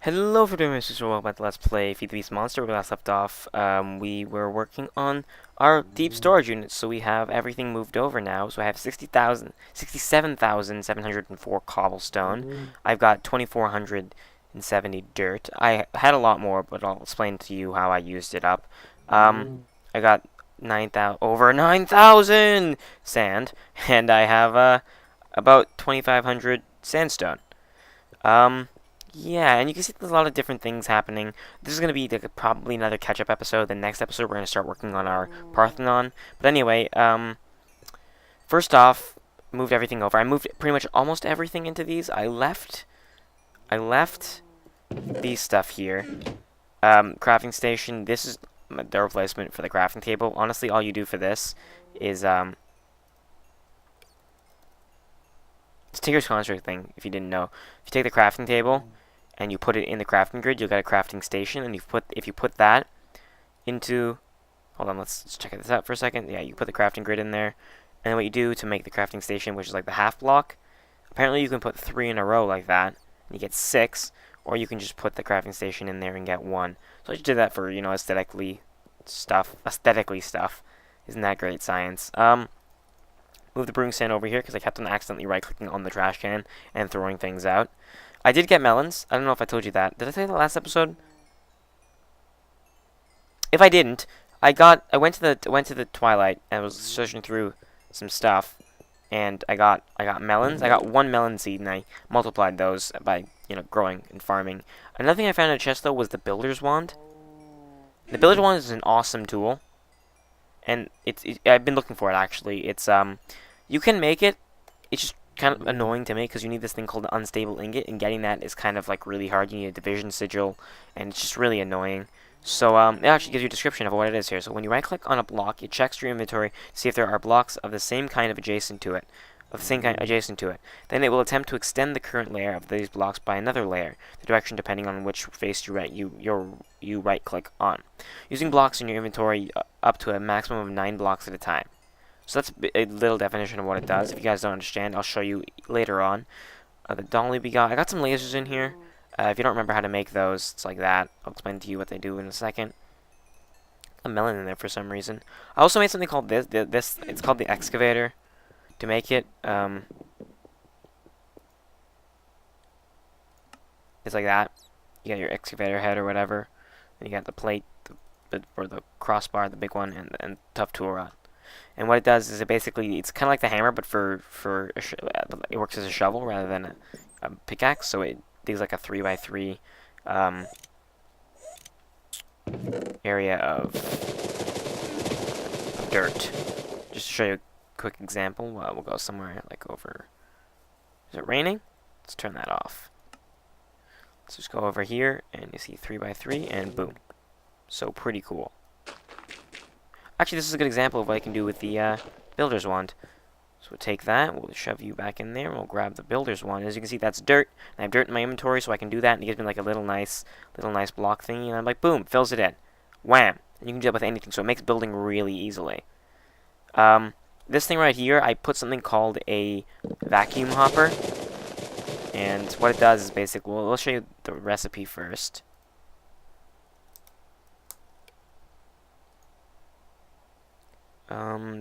Hello for doing this, welcome back to Let's Play FTB's Monster. Where we last left off, we were working on our deep storage units, so we have everything moved over now. So I have 67,704 cobblestone. I've got 2,470 dirt. I had a lot more, but I'll explain to you how I used it up. I got 9,000, over 9,000 sand, and I have about 2,500 sandstone. Yeah, and you can see there's a lot of different things happening. This is going to be like probably another catch-up episode. The next episode, we're going to start working on our Parthenon. But anyway, first off, moved everything over. I moved pretty much almost everything into these. I left these stuff here. Crafting station. This is the replacement for the crafting table. Honestly, all you do for this is it's Tigger's construct thing. If you didn't know, if you take the crafting table and you put it in the crafting grid, you'll get a crafting station. And if you put that into, hold on, let's check this out for a second. Yeah, you put the crafting grid in there, and then what you do to make the crafting station, which is like the half block, apparently you can put 3 in a row like that, and you get 6, or you can just put the crafting station in there and get 1. So I just did that for, you know, aesthetically stuff. Isn't that great science? Move the brewing stand over here because I kept on accidentally right-clicking on the trash can and throwing things out. I did get melons. I don't know if I told you that. Did I tell you that last episode? If I didn't, I went to the Twilight and was searching through some stuff, and I got melons. I got 1 melon seed, and I multiplied those by, you know, growing and farming. Another thing I found in a chest though was the builder's wand. The builder's wand is an awesome tool, and I've been looking for it actually. It's you can make it. It's just kind of annoying to make because you need this thing called the unstable ingot, and getting that is kind of like really hard. You need a division sigil, and it's just really annoying. So it actually gives you a description of what it is here. So when you right click on a block, it checks your inventory to see if there are blocks of the same kind adjacent to it. Then it will attempt to extend the current layer of these blocks by another layer, the direction depending on which face you right click on. Using blocks in your inventory up to a maximum of 9 blocks at a time. So that's a little definition of what it does. If you guys don't understand, I'll show you later on. The dolly we got. I got some lasers in here. If you don't remember how to make those, it's like that. I'll explain to you what they do in a second. A melon in there for some reason. I also made something called this. It's called the excavator. To make it, it's like that. You got your excavator head or whatever. And you got the plate, or the crossbar, the big one, and tough tool rod. And what it does is it's kind of like the hammer, but it works as a shovel rather than a pickaxe. So it digs like a 3x3 area of dirt. Just to show you a quick example, we'll go somewhere like over. Is it raining? Let's turn that off. Let's just go over here, and you see 3x3, and boom. So pretty cool. Actually, this is a good example of what I can do with the builder's wand. So we'll take that, we'll shove you back in there, and we'll grab the builder's wand. As you can see, that's dirt. And I have dirt in my inventory, so I can do that, and it gives me like a little nice block thingy, and I'm like, boom, fills it in. Wham! And you can do that with anything, so it makes building really easily. This thing right here, I put something called a vacuum hopper. And what it does is basically, well, I'll show you the recipe first.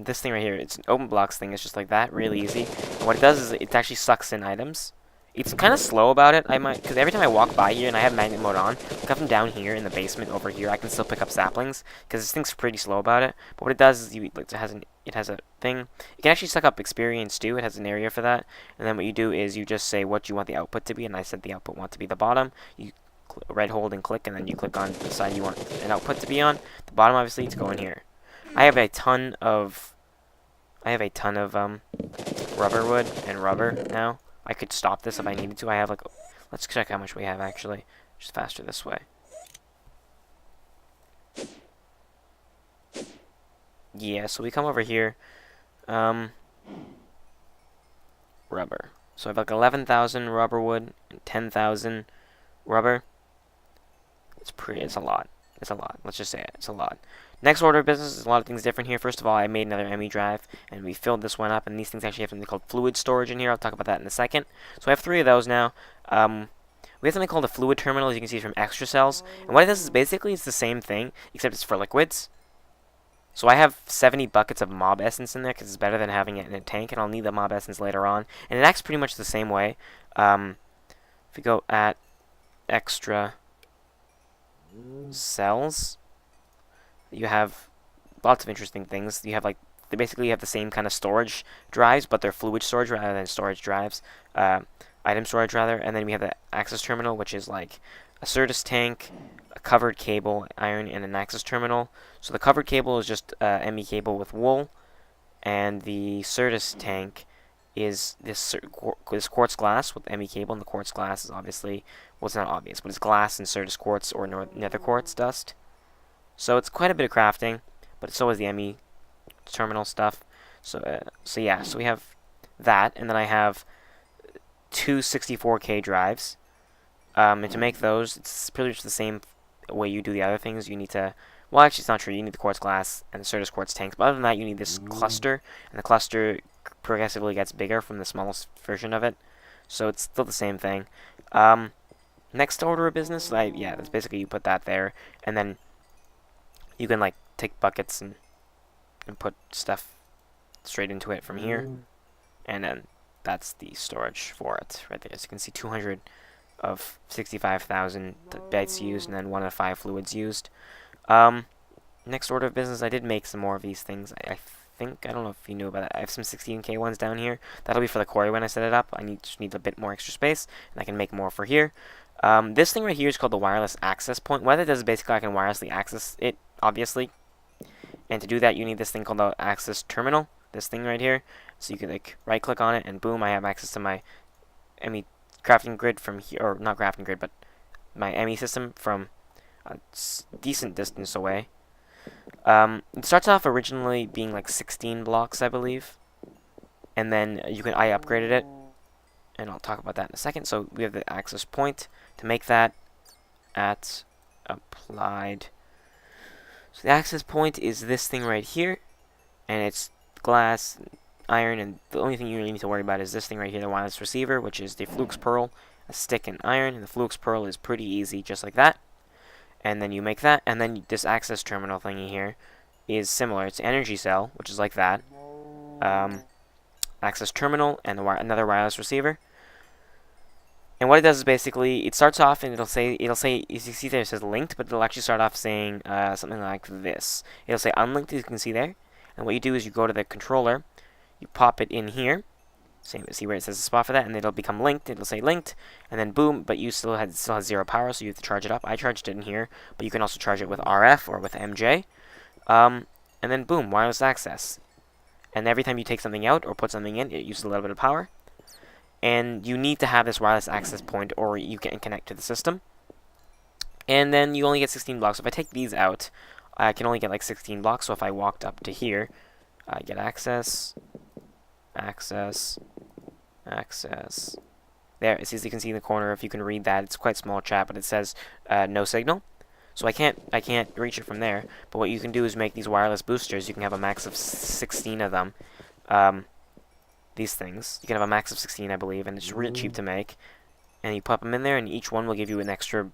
This thing right here, it's an open blocks thing. It's just like that, really easy. And what it does is it actually sucks in items. It's kind of slow about it. Because every time I walk by here and I have magnet mode on, look up and down here in the basement over here, I can still pick up saplings because this thing's pretty slow about it. But what it does is it has a thing. It can actually suck up experience too. It has an area for that. And then what you do is you just say what you want the output to be, and I said the output want to be the bottom. You right hold and click, and then you click on the side you want an output to be on. The bottom obviously to go in here. I have a ton of rubber wood and rubber now. I could stop this if I needed to. I have like, let's check how much we have actually. Just faster this way. Yeah, so we come over here. Rubber. So I have like 11,000 rubber wood and 10,000 rubber. It's a lot. Let's just say it. It's a lot. Next order of business is a lot of things different here. First of all, I made another ME drive, and we filled this one up, and these things actually have something called fluid storage in here. I'll talk about that in a second. So I have 3 of those now. we have something called a fluid terminal, as you can see from extra cells. And what it does is basically it's the same thing, except it's for liquids. So I have 70 buckets of mob essence in there because it's better than having it in a tank, and I'll need the mob essence later on. And it acts pretty much the same way. If we go at extra cells, you have lots of interesting things. You have they basically have the same kind of storage drives, but they're fluid storage rather than storage drives. Item storage rather. And then we have the access terminal, which is like a Certus tank, a covered cable, iron, and an access terminal. So the covered cable is just ME cable with wool, and the Certus tank is this quartz glass with ME cable, and the quartz glass is obviously, well, it's not obvious, but it's glass and Certus quartz or nether quartz dust. So it's quite a bit of crafting, but so is the ME terminal stuff. So yeah, so we have that, and then I have two 64K drives. And to make those, it's pretty much the same way you do the other things. You need to, well, actually it's not true. You need the quartz glass and the Certus quartz tanks. But other than that, you need this cluster, and the cluster progressively gets bigger from the smallest version of it. So it's still the same thing. Next order of business, yeah, that's basically you put that there, and then you can like take buckets and put stuff straight into it from here, and then that's the storage for it right there. As you can see, 200 of 65,000 bytes used, and then 1 of 5 fluids used. Next order of business, I did make some more of these things. I think, I don't know if you knew about it, I have some 16K ones down here. That'll be for the quarry when I set it up. I just need a bit more extra space, and I can make more for here. This thing right here is called the wireless access point. What it does is basically I can wirelessly access it, obviously. And to do that, you need this thing called the access terminal, this thing right here. So you can like right click on it, and boom, I have access to my ME crafting grid from here, or not crafting grid, but my ME system from a decent distance away. It starts off originally being like 16 blocks, I believe, and then I upgraded it, and I'll talk about that in a second. So we have the access point to make that at applied. So the access point is this thing right here, and it's glass, iron, and the only thing you really need to worry about is this thing right here, the wireless receiver, which is the flux pearl, a stick, and iron. And the flux pearl is pretty easy, just like that. And then you make that, and then this access terminal thingy here is similar. It's an energy cell, which is like that. Access terminal and another wireless receiver. And what it does is basically, it starts off and it'll say, as you see there, it says linked, but it'll actually start off saying something like this. It'll say unlinked, as you can see there. And what you do is you go to the controller, you pop it in here, see where it says a spot for that, and it'll become linked. It'll say linked, and then boom, but you still has 0 power, so you have to charge it up. I charged it in here, but you can also charge it with RF or with MJ. And then boom, wireless access. And every time you take something out or put something in, it uses a little bit of power. And you need to have this wireless access point, or you can connect to the system. And then you only get 16 blocks. If I take these out, I can only get like 16 blocks. So if I walked up to here, I get access, access, access. There, it's as you can see in the corner. If you can read that, it's quite small chat, but it says no signal. So I can't reach it from there. But what you can do is make these wireless boosters. You can have a max of 16 of them. These things. You can have a max of 16, I believe, and it's really cheap to make. And you pop them in there, and each one will give you an extra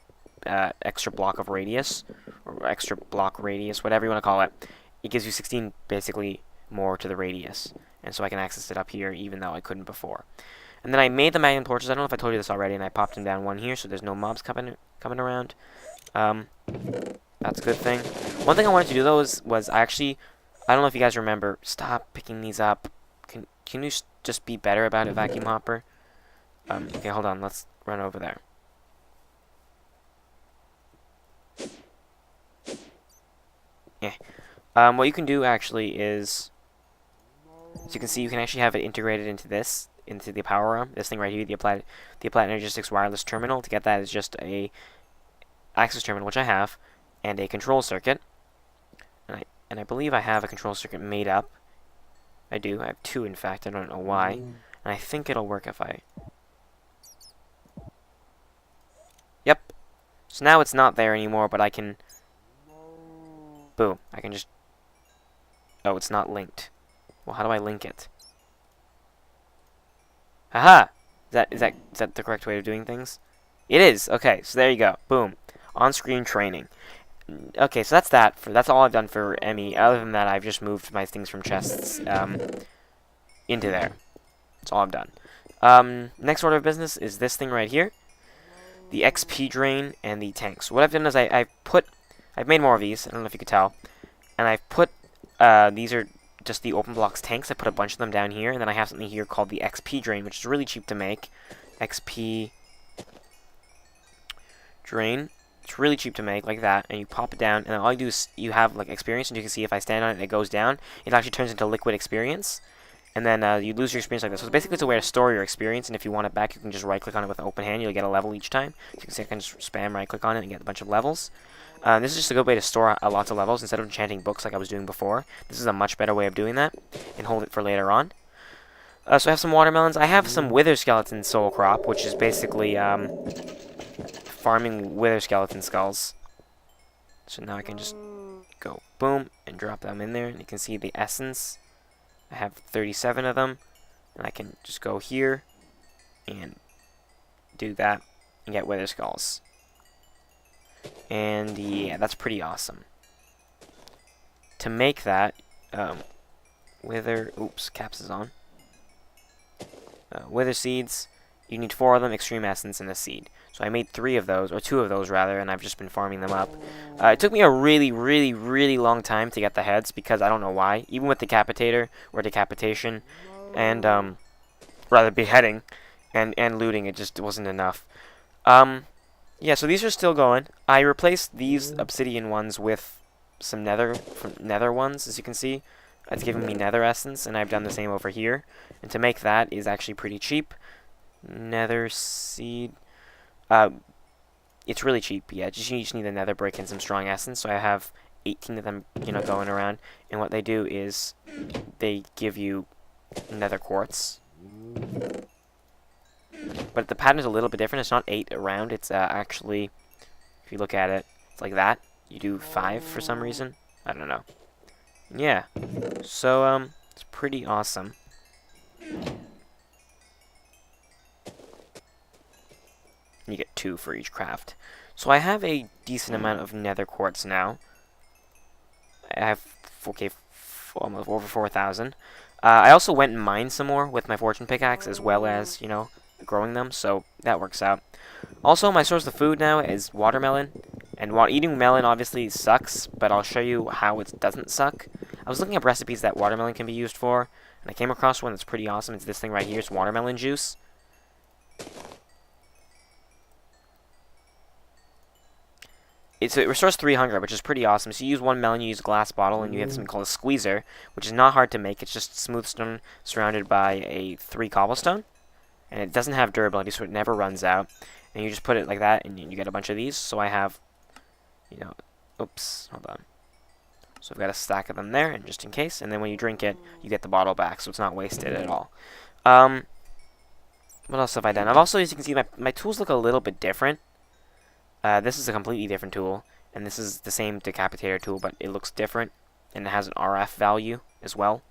block of radius, or extra block radius, whatever you want to call it. It gives you 16, basically, more to the radius. And so I can access it up here, even though I couldn't before. And then I made the magnum torches. I don't know if I told you this already, and I popped them down one here, so there's no mobs coming around. That's a good thing. One thing I wanted to do, though, was I don't know if you guys remember, stop picking these up. Can you just be better about it, vacuum hopper? Okay, hold on. Let's run over there. Yeah. What you can do, actually, is, as you can see, you can actually have it integrated into the power arm. This thing right here, the applied Energistics wireless terminal. To get that is just a access terminal, which I have, and a control circuit. And I believe I have a control circuit made up. I do. I have 2, in fact. I don't know why. And I think it'll work if I... Yep. So now it's not there anymore, but I can... Boom. I can just... Oh, it's not linked. Well, how do I link it? Haha! Is that the correct way of doing things? It is. Okay, so there you go. Boom. On-screen training. Okay, so that's all I've done for Emmy. Other than that, I've just moved my things from chests into there. That's all I've done. Next order of business is this thing right here, the XP drain and the tanks. What I've done is I've made more of these. I don't know if you could tell, and I've put these are just the open blocks tanks. I put a bunch of them down here, and then I have something here called the XP drain, which is really cheap to make. XP drain. It's really cheap to make, like that, and you pop it down, and then all you do is you have like experience, and you can see if I stand on it, it goes down. It actually turns into liquid experience, and then you lose your experience like this. So basically, it's a way to store your experience, and if you want it back, you can just right-click on it with an open hand. You'll get a level each time. So you can see I can just spam right-click on it and get a bunch of levels. This is just a good way to store lots of levels instead of enchanting books like I was doing before. This is a much better way of doing that, and hold it for later on. So I have some watermelons. I have some wither skeleton soul crop, which is basically farming wither skeleton skulls. So now I can just go boom and drop them in there, and you can see the essence. I have 37 of them, and I can just go here and do that and get wither skulls. And yeah, that's pretty awesome. To make that, caps is on. Wither seeds, you need 4 of them, extreme essence, and a seed. So I made 3 of those, or 2 of those rather, and I've just been farming them up. It took me a really, really, really long time to get the heads, because I don't know why. Even with decapitator, or decapitation, and, rather beheading, and looting, it just wasn't enough. Yeah, so these are still going. I replaced these obsidian ones with some nether ones, as you can see. It's giving me nether essence, and I've done the same over here. And to make that is actually pretty cheap. Nether seed. It's really cheap, yeah. You just need a nether brick and some strong essence. So I have 18 of them, going around. And what they do is they give you nether quartz. But the pattern is a little bit different. It's not 8 around. It's actually, if you look at it, it's like that. You do 5 for some reason. I don't know. Yeah. So, it's pretty awesome. You get 2 for each craft. So I have a decent amount of nether quartz now. I have almost over 4,000. I also went and mined some more with my fortune pickaxe, as well as, growing them, so that works out. Also, my source of food now is watermelon, and eating melon obviously sucks, but I'll show you how it doesn't suck. I was looking up recipes that watermelon can be used for, and I came across one that's pretty awesome. It's this thing right here. It's watermelon juice. It restores 3 hunger, which is pretty awesome. So you use 1 melon, you use a glass bottle, and you have something called a squeezer, which is not hard to make. It's just smooth stone surrounded by 3 cobblestone. And it doesn't have durability, so it never runs out. And you just put it like that, and you get a bunch of these. So I have, oops, hold on. So I've got a stack of them there, and just in case. And then when you drink it, you get the bottle back, so it's not wasted at all. What else have I done? I've also, as you can see, my tools look a little bit different. This is a completely different tool, and this is the same decapitator tool, but it looks different, and it has an RF value as well.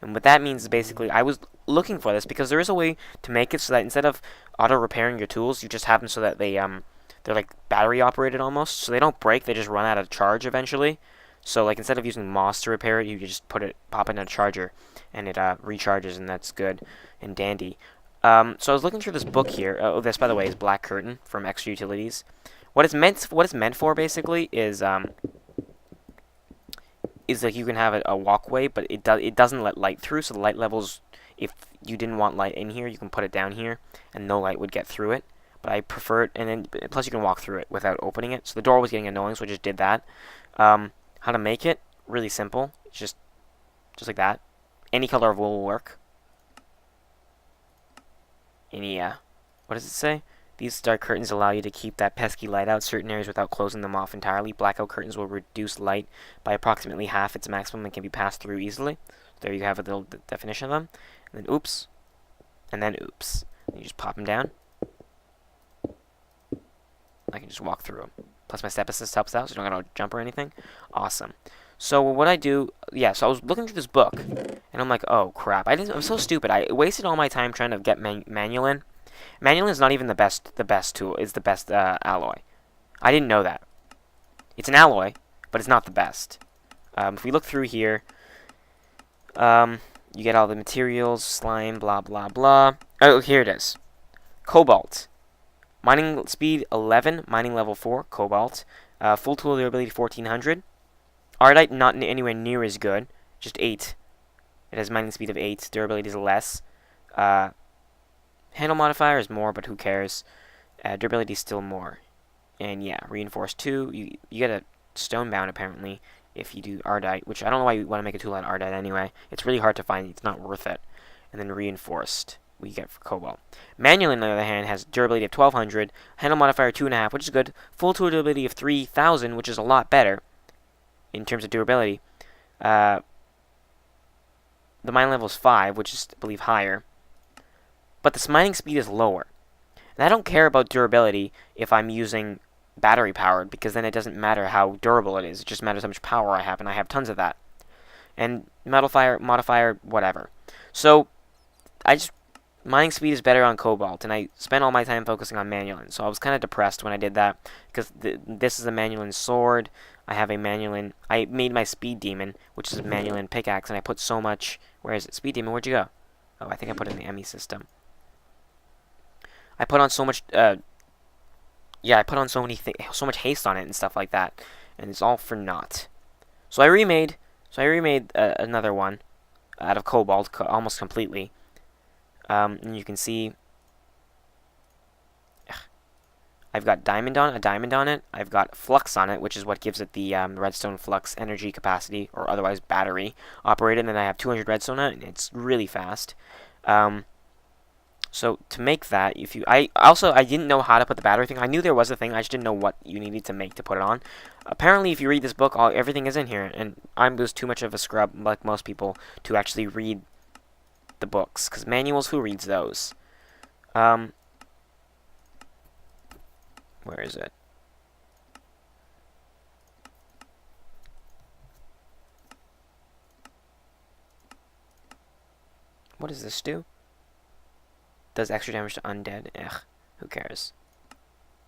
And what that means is basically, I was looking for this because there is a way to make it so that instead of auto-repairing your tools, you just have them so that they're like battery-operated almost, so they don't break, they just run out of charge eventually. So like instead of using moss to repair it, you just pop it in a charger, and it recharges, and that's good and dandy. So I was looking through this book here. Oh, this, by the way, is Black Curtain from Extra Utilities. What it's meant for basically is like you can have a walkway, but it doesn't let light through. So the light levels, if you didn't want light in here, you can put it down here, and no light would get through it. But I prefer it, and then plus you can walk through it without opening it. So the door was getting annoying, so I just did that. How to make it? Really simple. It's just like that. Any color of wool will work. Any what does it say? These dark curtains allow you to keep that pesky light out certain areas without closing them off entirely. Blackout curtains will reduce light by approximately half its maximum and can be passed through easily. There you have a little definition of them. And then oops. And then oops. And you just pop them down. I can just walk through them. Plus my step assist helps out, so you don't gotta jump or anything. Awesome. So what I do, so I was looking through this book, and I'm like, oh crap, I'm so stupid. I wasted all my time trying to get manual in. Manual is not even the best tool. It's the best alloy. I didn't know that. It's an alloy, but it's not the best. If we look through here, you get all the materials, slime, blah, blah, blah. Oh, here it is. Cobalt. Mining speed 11, mining level 4, cobalt. Full tool durability 1400. Ardite not anywhere near as good, just 8. It has mining speed of 8, durability is less. Handle modifier is more, but who cares? Durability is still more. And yeah, reinforced 2, you get a stone bound apparently if you do Ardite, which I don't know why you want to make a tool out of Ardite anyway. It's really hard to find, it's not worth it. And then reinforced, we get for cobalt. Manual, on the other hand, has durability of 1200, handle modifier 2.5, which is good, full tool durability of 3000, which is a lot better in terms of durability. The mining level is 5, which is, I believe, higher. But the mining speed is lower. And I don't care about durability if I'm using battery powered, because then it doesn't matter how durable it is. It just matters how much power I have, and I have tons of that. And modifier, whatever. So, mining speed is better on cobalt, and I spent all my time focusing on Manulin. So I was kind of depressed when I did that, because this is a Manulin sword. I have a Manulin. I made my speed demon, which is a Manulin pickaxe, and I put so much. Where is it? Speed demon, where'd you go? Oh, I think I put it in the ME system. I put on so much. Yeah, I put on so much haste on it and stuff like that, and it's all for naught. So I remade. Another one out of cobalt, almost completely. And you can see I've got a diamond on it. I've got flux on it, which is what gives it the redstone flux energy capacity, or otherwise battery operated. And then I have 200 redstone on it, and it's really fast. So to make that, I didn't know how to put the battery thing. I knew there was a thing. I just didn't know what you needed to make to put it on. Apparently, if you read this book, everything is in here, and I was too much of a scrub, like most people, to actually read the books, because manuals, who reads those? Where is it? What does this do? Does extra damage to undead. Ugh, who cares?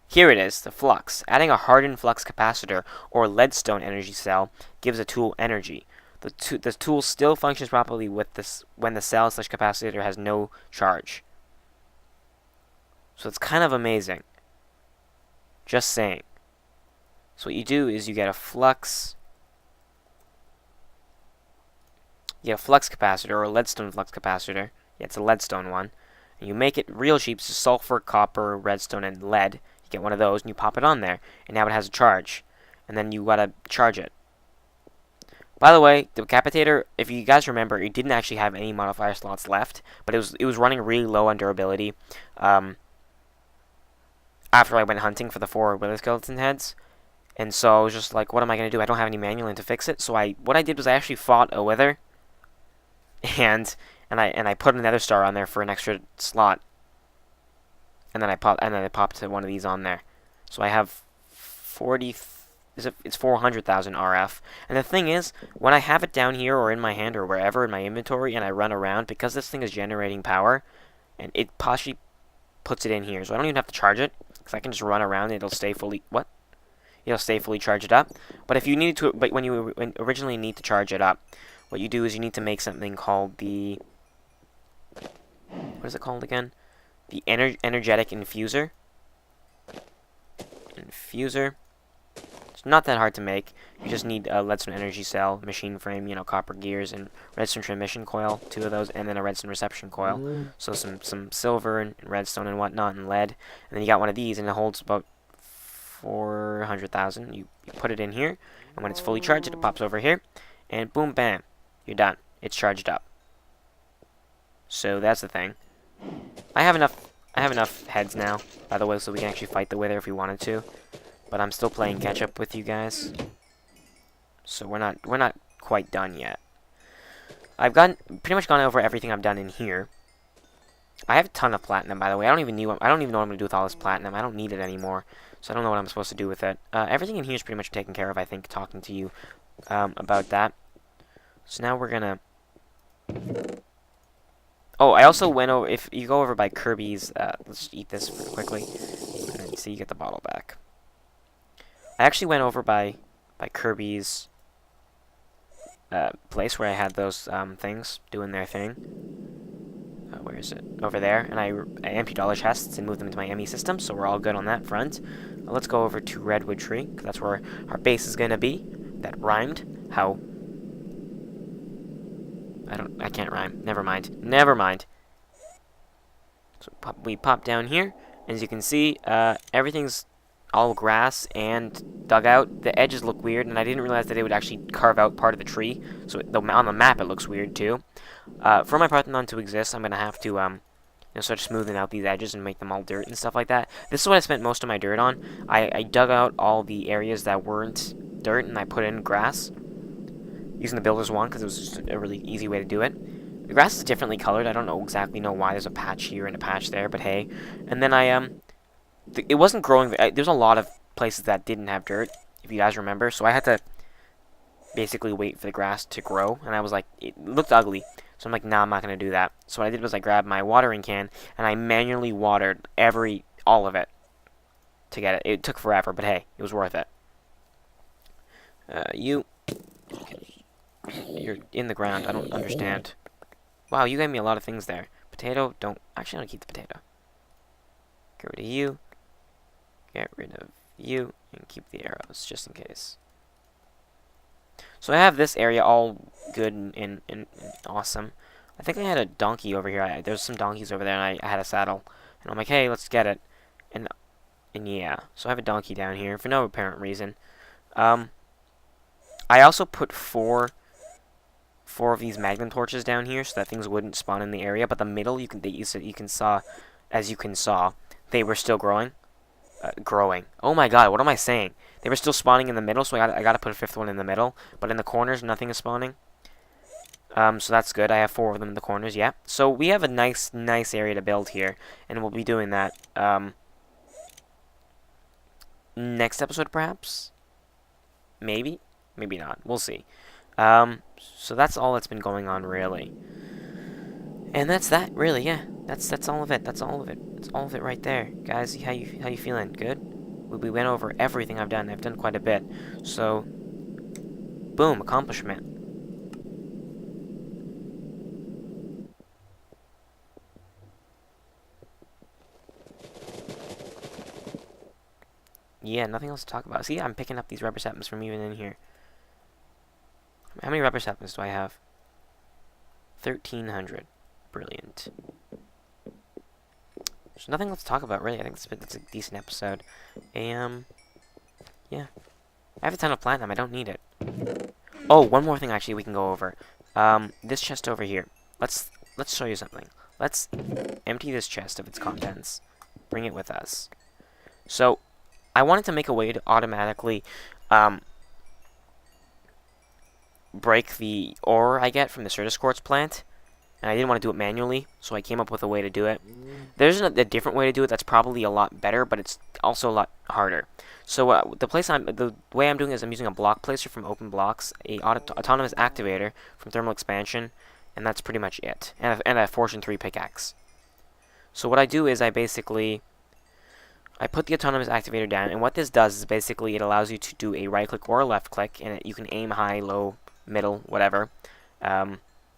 Here it is, the flux. Adding a hardened flux capacitor or leadstone energy cell gives a tool energy. The tool still functions properly with this when the cell/capacitor has no charge. So it's kind of amazing. Just saying. So what you do is you get a flux. You get a flux capacitor or a leadstone flux capacitor. Yeah, it's a leadstone one. And you make it real cheap, so sulfur, copper, redstone, and lead. You get one of those and you pop it on there, and now it has a charge. And then you gotta charge it. By the way, the Decapitator, if you guys remember, it didn't actually have any modifier slots left, but it was running really low on durability. After I went hunting for the 4 wither skeleton heads, and so I was just like, what am I gonna do? I don't have any manual to fix it. So what I did was I actually fought a wither, and I put another star on there for an extra slot, and then I popped one of these on there. So I have 40. It's 400,000 RF. And the thing is, when I have it down here or in my hand or wherever in my inventory and I run around, because this thing is generating power, and it partially puts it in here, so I don't even have to charge it, because I can just run around and it'll stay fully, It'll stay fully charged up. But if you need to, when you originally need to charge it up, what you do is you need to make something called the, what is it called again? The energetic infuser. It's not that hard to make. You just need a redstone energy cell, machine frame, copper gears, and redstone transmission coil, 2 of those, and then a redstone reception coil. So some silver and redstone and whatnot, and lead. And then you got one of these, and it holds about 400,000. You put it in here, and when it's fully charged, it pops over here, and boom, bam, you're done. It's charged up. So that's the thing. I have enough heads now, by the way, so we can actually fight the wither if we wanted to. But I'm still playing catch up with you guys, so we're not quite done yet. I've pretty much gone over everything I've done in here. I have a ton of platinum, by the way. I don't even know what I'm gonna do with all this platinum. I don't need it anymore, so I don't know what I'm supposed to do with it. Everything in here is pretty much taken care of, I think, talking to you about that. So now we're gonna. Oh, I also went over. If you go over by Kirby's, let's eat this real quickly, and then see you get the bottle back. I actually went over by Kirby's place where I had those things doing their thing. Where is it? Over there. And I emptied all the chests and moved them into my ME system, so we're all good on that front. Let's go over to Redwood Tree, because that's where our base is gonna be. That rhymed. How? I can't rhyme. Never mind. Never mind. So we pop down here. As you can see, everything's all grass and dug out. The edges look weird, and I didn't realize that it would actually carve out part of the tree. So on the map, it looks weird too. For my Parthenon to exist, I'm gonna have to start smoothing out these edges and make them all dirt and stuff like that. This is what I spent most of my dirt on. I dug out all the areas that weren't dirt, and I put in grass using the builder's wand because it was just a really easy way to do it. The grass is differently colored. I don't exactly know why there's a patch here and a patch there, but hey. And then it wasn't growing. There's a lot of places that didn't have dirt, if you guys remember. So I had to basically wait for the grass to grow, and I was like, it looked ugly. So I'm like, nah, I'm not gonna do that. So what I did was I grabbed my watering can and I manually watered all of it to get it. It took forever, but hey, it was worth it. You're in the ground. I don't understand. Wow, you gave me a lot of things there. Potato, actually, I'm gonna keep the potato. Get rid of you. Get rid of you, and keep the arrows, just in case. So I have this area all good and awesome. I think I had a donkey over here. There's some donkeys over there, and I had a saddle. And I'm like, hey, let's get it. And yeah, so I have a donkey down here for no apparent reason. I also put four of these magnum torches down here so that things wouldn't spawn in the area. But the middle, as you can saw, they were still growing. Oh my god, what am I saying? They were still spawning in the middle, so I gotta put a fifth one in the middle. But in the corners, nothing is spawning. So that's good. I have 4 of them in the corners, yeah. So we have a nice area to build here, and we'll be doing that next episode, perhaps? Maybe? Maybe not. We'll see. So that's all that's been going on, really. And that's that, really, yeah. That's all of it. That's all of it. That's all of it right there. Guys, how you feeling? Good? We went over everything I've done. I've done quite a bit. So, boom, accomplishment. Yeah, nothing else to talk about. See, I'm picking up these rubber saplings from even in here. How many rubber saplings do I have? 1,300. Brilliant. There's nothing else to talk about, really. I think it's a decent episode. Yeah. I have a ton of platinum. I don't need it. Oh, one more thing, actually, we can go over. This chest over here. Let's show you something. Let's empty this chest of its contents. Bring it with us. So, I wanted to make a way to automatically break the ore I get from the Certus Quartz plant. And I didn't want to do it manually, so I came up with a way to do it. There's a different way to do it that's probably a lot better, but it's also a lot harder. So the way I'm doing it is I'm using a block placer from Open Blocks, a autonomous activator from Thermal Expansion, and that's pretty much it. And a Fortune 3 pickaxe. So what I do is I put the autonomous activator down, and what this does is basically it allows you to do a right click or a left click, and you can aim high, low, middle, whatever.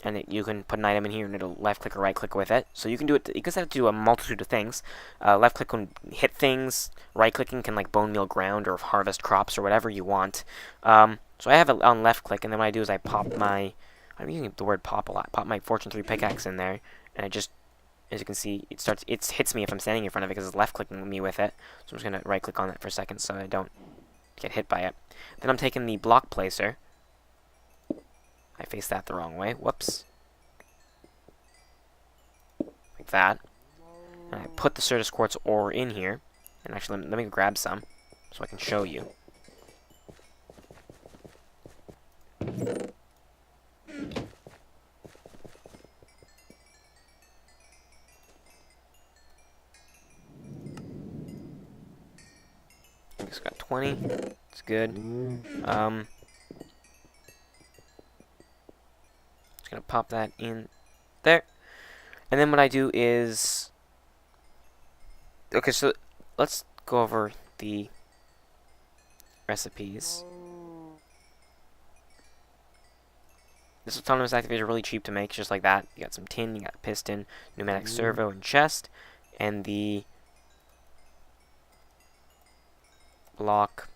And you can put an item in here and it'll left click or right click with it. So you can do it. You can set it to do a multitude of things. Left click can hit things. Right clicking can like bone meal ground or harvest crops or whatever you want. So I have it on left click, and then what I do is I pop my. I'm using the word pop a lot. Pop my Fortune 3 pickaxe in there, and it just, as you can see, it hits me if I'm standing in front of it because it's left clicking me with it. So I'm just gonna right click on that for a second so I don't get hit by it. Then I'm taking the block placer. I faced that the wrong way. Whoops. Like that. And I put the Certus Quartz ore in here. And actually, let me grab some so I can show you. I just got 20. It's good. Just gonna pop that in there. And then what I do is, okay, so let's go over the recipes. This autonomous activator is really cheap to make, just like that. You got some tin, you got piston, pneumatic servo, and chest, and the block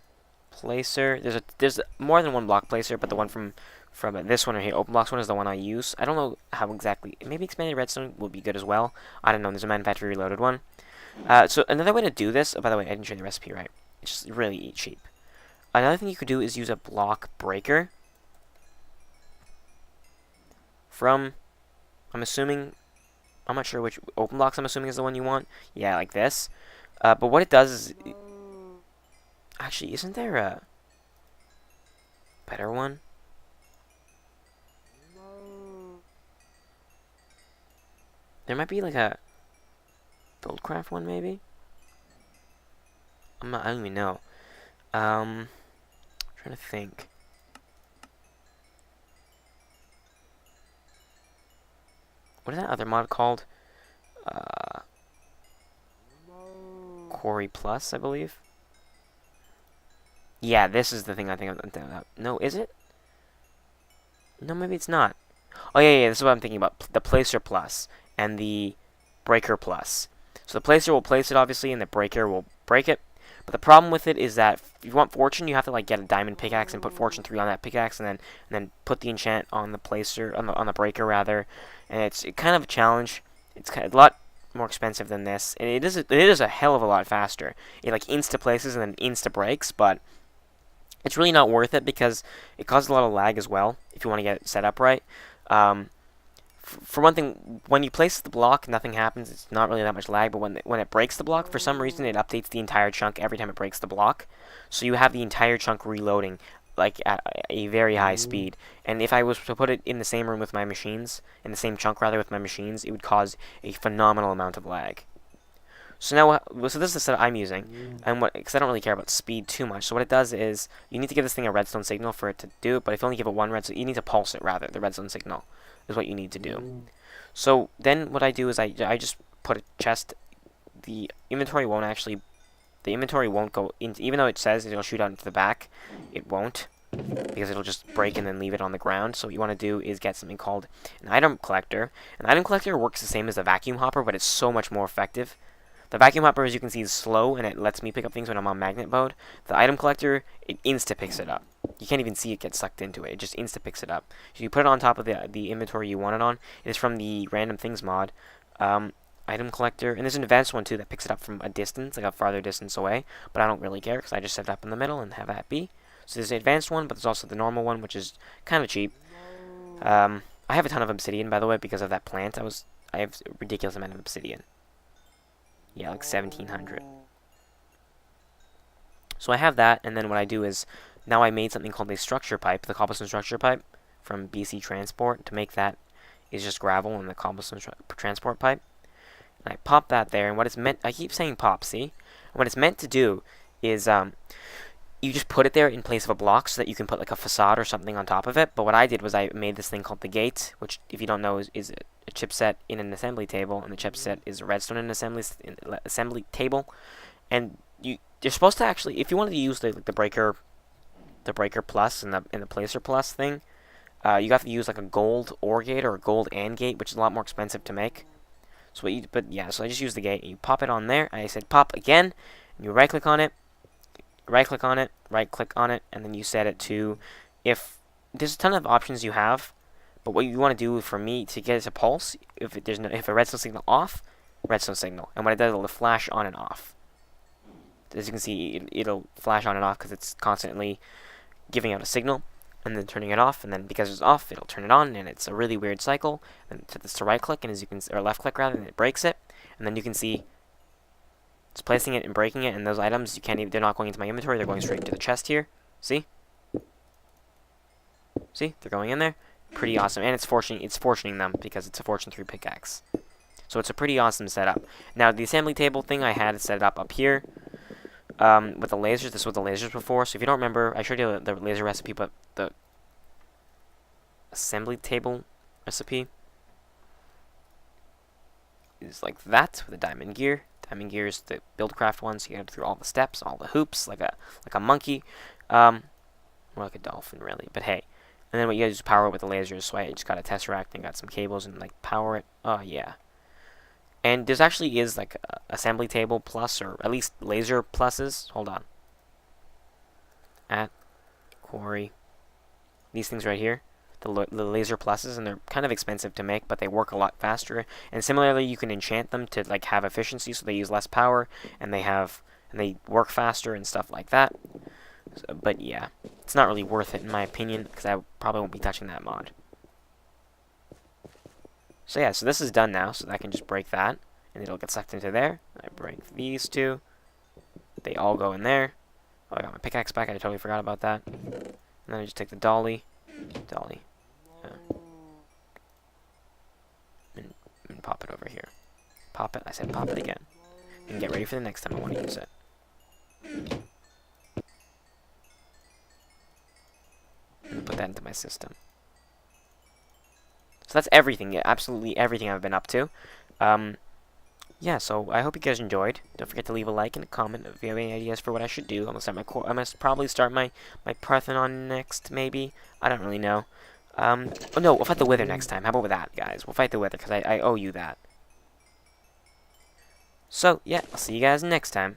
placer. There's more than one block placer, but the one from this one right here, open blocks one, is the one I use. I don't know how exactly. Maybe expanded redstone will be good as well. I don't know. There's a manufacturer reloaded one. So another way to do this. Oh, by the way, I didn't show you the recipe right. It's just really cheap. Another thing you could do is use a block breaker. From, I'm assuming, I'm not sure which open blocks I'm assuming is the one you want. Yeah, like this. But what it does is, actually, isn't there a better one? There might be like a Buildcraft one, maybe. I don't even know. I'm trying to think. What is that other mod called? Quarry Plus, I believe. Yeah, this is the thing I think I'm thinking about. No, is it? No, maybe it's not. Oh, yeah, this is what I'm thinking about. The Placer Plus and the Breaker Plus. So the Placer will place it, obviously, and the Breaker will break it. But the problem with it is that if you want Fortune, you have to like get a diamond pickaxe and put Fortune 3 on that pickaxe, and then put the enchant on the Placer, on the Breaker rather. And it's kind of a challenge. It's kind of a lot more expensive than this, and it is a hell of a lot faster. It like insta places and then insta breaks, but it's really not worth it because it causes a lot of lag as well if you want to get it set up right. For one thing, when you place the block, nothing happens. It's not really that much lag, but when it breaks the block, for some reason it updates the entire chunk every time it breaks the block. So you have the entire chunk reloading like at a very high speed. And if I was to put it in the same room with my machines, in the same chunk rather with my machines, it would cause a phenomenal amount of lag. So now, so this is the setup I'm using, and because I don't really care about speed too much. So what it does is you need to give this thing a redstone signal for it to do it. But if you only give it one redstone, you need to pulse it rather. The redstone signal is what you need to do. So then what I do is I just put a chest. The inventory won't actually. The inventory won't go in, even though it says it'll shoot out into the back. It won't, because it'll just break and then leave it on the ground. So what you want to do is get something called an item collector. An item collector works the same as a vacuum hopper, but it's so much more effective. The vacuum hopper, as you can see, is slow, and it lets me pick up things when I'm on magnet mode. The item collector, it insta-picks it up. You can't even see it get sucked into it. It just insta-picks it up. So you put it on top of the inventory you want it on. It is from the Random Things mod. Item collector, and there's an advanced one, too, that picks it up from a distance, like a farther distance away. But I don't really care, because I just set it up in the middle and have that be. So there's the advanced one, but there's also the normal one, which is kind of cheap. I have a ton of obsidian, by the way, because of that plant. I have a ridiculous amount of obsidian. Yeah, like 1,700. So I have that, and then what I do is, now I made something called a structure pipe, the cobblestone structure pipe, from BC Transport. To make that is just gravel and the cobblestone transport pipe. And I pop that there, and what it's meant, I keep saying pop, see? And what it's meant to do is, you just put it there in place of a block so that you can put like a facade or something on top of it. But what I did was I made this thing called the gate, which, if you don't know, is a chipset in an assembly table, and the chipset is a redstone in an assembly table. And you're supposed to actually, if you wanted to use the breaker plus and the placer plus thing, you have to use like a gold OR gate or a gold AND gate, which is a lot more expensive to make. So so I just use the gate, and you pop it on there. I said pop again, and you right click on it, right click on it, and then you set it to, if there's a ton of options you have, but what you want to do for me to get it to pulse, if a redstone signal off, redstone signal, and what it does, it'll flash on and off. As you can see, it'll flash on and off because it's constantly giving out a signal and then turning it off, and then because it's off, it'll turn it on, and it's a really weird cycle. And it's to right click, and as you can, or left click rather, and it breaks it, and then you can see it's placing it and breaking it, and those items, they're not going into my inventory, they're going straight into the chest here. See? See? They're going in there. Pretty awesome. And it's fortuning them because it's a Fortune 3 pickaxe. So it's a pretty awesome setup. Now, the assembly table thing I had set up here with the lasers. This was the lasers before. So if you don't remember, I showed you the laser recipe, but the assembly table recipe. is like that with a diamond gear. Diamond gear is the buildcraft one, so you gotta go through all the steps, all the hoops, like a monkey, more like a dolphin really. But hey, and then what you gotta do is power it with the lasers. So I just got a tesseract and got some cables and like power it. Oh yeah. And there's actually is like a assembly table plus, or at least laser pluses. Hold on. At quarry, these things right here, the laser pluses, and they're kind of expensive to make, but they work a lot faster. And similarly, you can enchant them to like have efficiency, so they use less power, and they work faster and stuff like that. So, but yeah, it's not really worth it in my opinion, because I probably won't be touching that mod. So yeah, so this is done now, so I can just break that, and it'll get sucked into there. I break these two. They all go in there. Oh, I got my pickaxe back. I totally forgot about that. And then I just take the dolly. And pop it over here. Pop it. I said pop it again. And get ready for the next time I want to use it. And put that into my system. So that's everything, absolutely everything I've been up to. Yeah, so I hope you guys enjoyed. Don't forget to leave a like and a comment if you have any ideas for what I should do. I'm gonna probably start my Parthenon next, maybe. I don't really know. Oh no, we'll fight the Wither next time. How about with that, guys? We'll fight the Wither, because I owe you that. So, yeah, I'll see you guys next time.